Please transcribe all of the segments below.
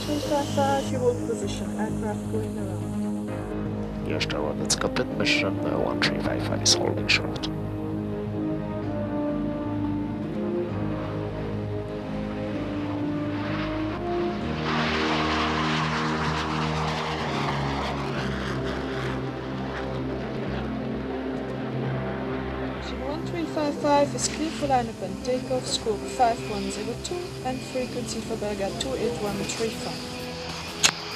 1355, you hold position, aircraft going around. Yes, Tower, that's complete mission. 1355 is holding short. Mission 1355 is clear for lineup and takeoff, scope 5102, and frequency for Belgrade 28135.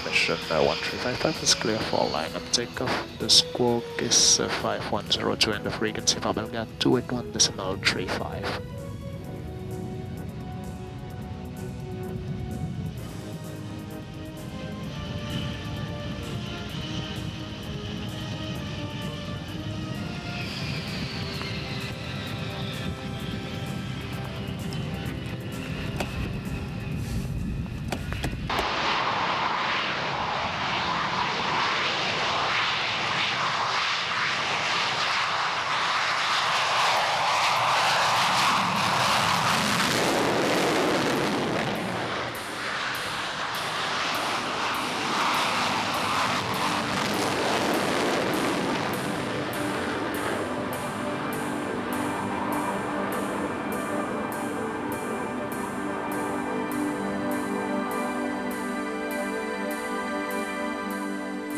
Mission 1355 is clear for lineup takeoff. The squawk is 5102 and the frequency for Belgrade 281.35.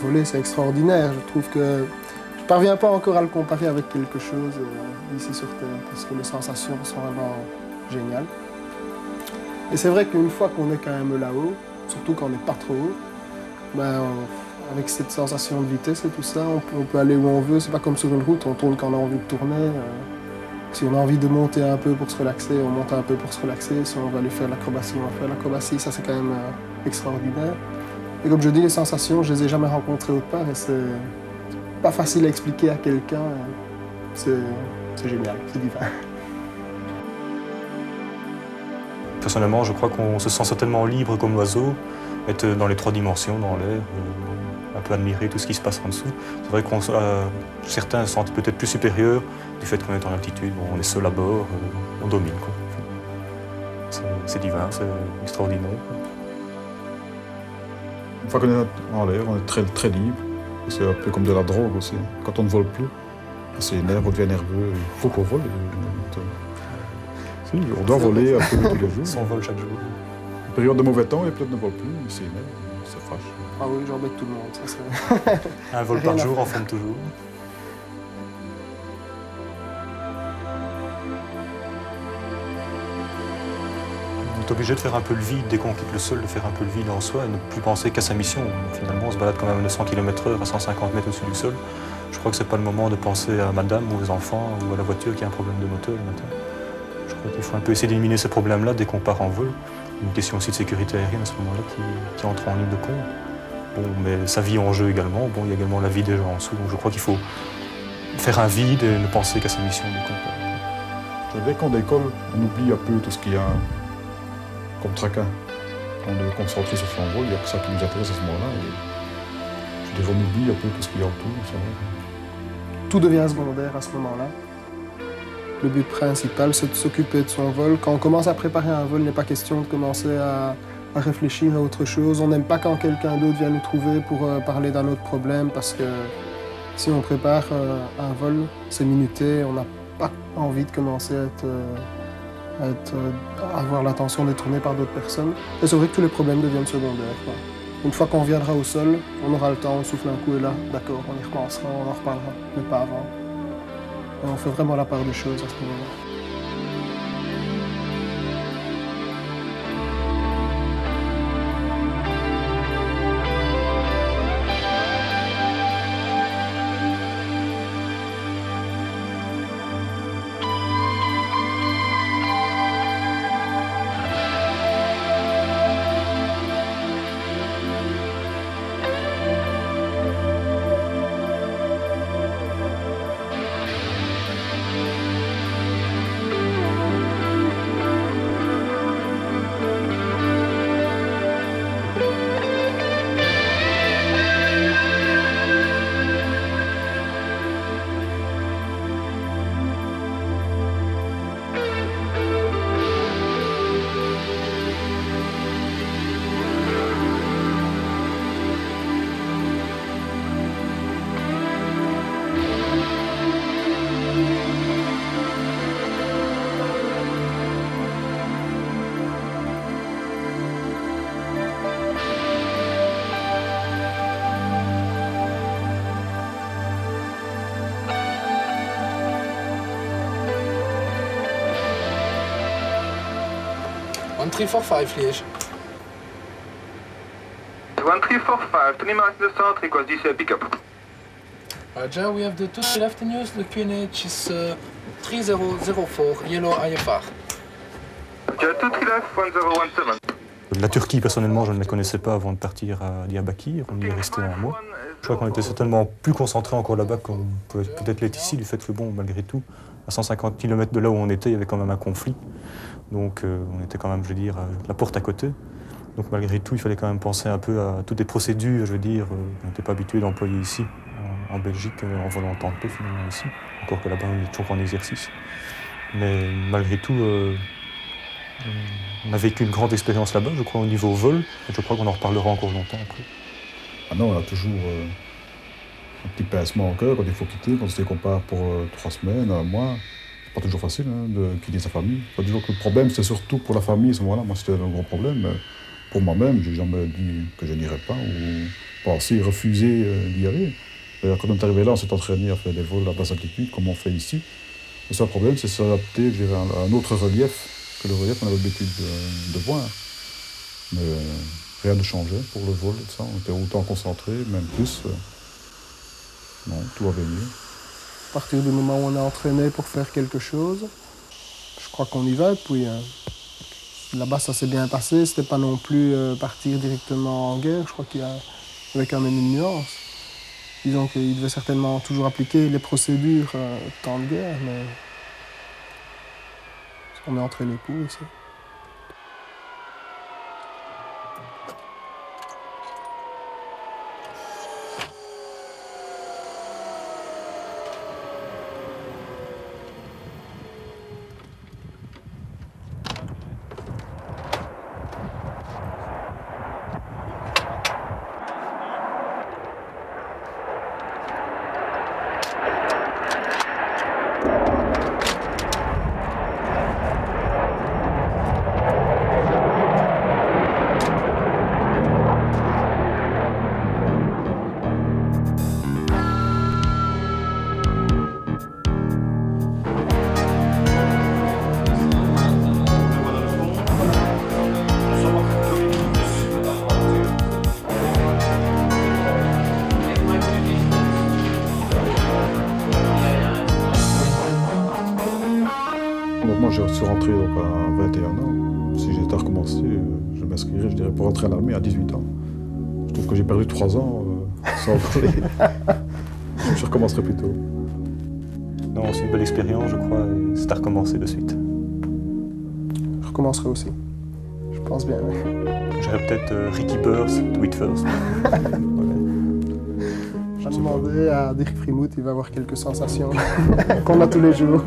Voler, c'est extraordinaire. Je trouve que je ne parviens pas encore à le comparer avec quelque chose ici sur Terre, parce que les sensations sont vraiment géniales. Et c'est vrai qu'une fois qu'on est quand même là-haut, surtout quand on n'est pas trop haut, avec cette sensation de vitesse et tout ça, on peut aller où on veut. C'est pas comme sur une route, on tourne quand on a envie de tourner. Si on a envie de monter un peu pour se relaxer, on monte un peu pour se relaxer. Si on va aller faire l'acrobatie, on va faire l'acrobatie. Ça, c'est quand même extraordinaire. Et comme je dis, les sensations, je les ai jamais rencontrées autre part et c'est pas facile à expliquer à quelqu'un. C'est génial, c'est divin. Personnellement, je crois qu'on se sent certainement libre comme l'oiseau, être dans les 3 dimensions, dans l'air, un peu admirer tout ce qui se passe en dessous. C'est vrai que certains se sentent peut-être plus supérieurs du fait qu'on est en altitude, on est seul à bord, on domine. C'est divin, c'est extraordinaire. Une fois qu'on est en l'air, on est très, très libre. C'est un peu comme de la drogue aussi. Quand on ne vole plus, c'est nerveux, on devient nerveux. Il faut qu'on vole. Si, on doit voler un peu tous les jours. On vole chaque jour. Une période de mauvais temps, et peut-être ne vole plus, mais c'est énervé, ça fâche. Ah oui, j'embête tout le monde. Ça, un vol par jour, en forme toujours. On est obligé de faire un peu le vide dès qu'on quitte le sol, de faire un peu le vide en soi et ne plus penser qu'à sa mission. Finalement, on se balade quand même à 900 km/h, à 150 mètres au-dessus du sol. Je crois que c'est pas le moment de penser à madame ou aux enfants ou à la voiture qui a un problème de moteur le matin. Je crois qu'il faut un peu essayer d'éliminer ces problèmes-là dès qu'on part en vol. Une question aussi de sécurité aérienne à ce moment-là qui entre en ligne de compte. Bon, mais sa vie en jeu également. Bon, il y a également la vie des gens en dessous. Donc je crois qu'il faut faire un vide et ne penser qu'à sa mission dès qu'on part. Dès qu'on décolle, on oublie un peu tout ce qu'il y a comme tracas. On est concentré sur son vol, il n'y a que ça qui nous intéresse à ce moment-là. Je dirais, on oublie un peu tout ce qu'il y a autour. Tout devient secondaire à ce moment-là. Le but principal, c'est de s'occuper de son vol. Quand on commence à préparer un vol, il n'est pas question de commencer à réfléchir à autre chose. On n'aime pas quand quelqu'un d'autre vient nous trouver pour parler d'un autre problème, parce que si on prépare un vol, c'est minuté, on n'a pas envie de commencer à avoir l'attention détournée par d'autres personnes. Et c'est vrai que tous les problèmes deviennent secondaires, quoi. Une fois qu'on viendra au sol, on aura le temps, on souffle un coup et là, d'accord, on y repensera, on en reparlera, mais pas avant. Et on fait vraiment la part des choses à ce moment-là. 1345, Liège. 1345, 20 miles in the south, request DC pickup. Roger, we have the 2 left in use, the QNH is 3004, yellow IFR. Roger, 23 left, 1017. La Turquie, personnellement, je ne la connaissais pas avant de partir à Diyarbakir. On y est resté un mois. Je crois qu'on était certainement plus concentrés encore là-bas qu'on peut peut-être l'être ici, du fait que, bon, malgré tout, à 150 km de là où on était, il y avait quand même un conflit. Donc on était quand même, je veux dire, la porte à côté. Donc malgré tout, il fallait quand même penser un peu à toutes les procédures, je veux dire, on n'était pas habitué d'employer ici, en Belgique, en volant en temps de paix, finalement, ici. Encore que là-bas, on est toujours en exercice. Mais malgré tout, on a vécu une grande expérience là-bas, je crois, au niveau vol, et je crois qu'on en reparlera encore longtemps après. Maintenant, on a toujours un petit pincement au cœur quand il faut quitter, quand on se compare pour 3 semaines, un mois. C'est pas toujours facile de quitter sa famille. Pas toujours que le problème, c'est surtout pour la famille à ce moment-là. Moi, c'était un gros problème. Pour moi-même, j'ai jamais dit que je n'irais pas ou pensé, refuser d'y aller. D'ailleurs, quand on est arrivé là, on s'est entraîné à faire des vols à basse altitude, comme on fait ici. Le seul problème, c'est s'adapter à un autre relief que le relief qu'on avait l'habitude de voir. Mais rien ne changeait pour le vol, ça. On était autant concentrés, même plus. Non, tout va bien. À partir du moment où on est entraîné pour faire quelque chose, je crois qu'on y va. Et puis là-bas, ça s'est bien passé. C'était pas non plus partir directement en guerre. Je crois qu'il y avait quand même une nuance. Disons qu'il devait certainement toujours appliquer les procédures temps de guerre, mais on est entraîné pour ici. Moi, je suis rentré donc, à 21 ans. Si j'étais à recommencer, je m'inscrirais, je dirais, pour rentrer à l'armée à 18 ans. Je trouve que j'ai perdu 3 ans sans voler. Je recommencerai plus tôt. Non, c'est une belle expérience, je crois, et c'est à recommencer de suite. Je recommencerai aussi. Je pense bien, oui. J'irais peut-être Ricky Burst, Do It First. Je vais demander à Dirk Frimouth, il va avoir quelques sensations qu'on a tous les jours.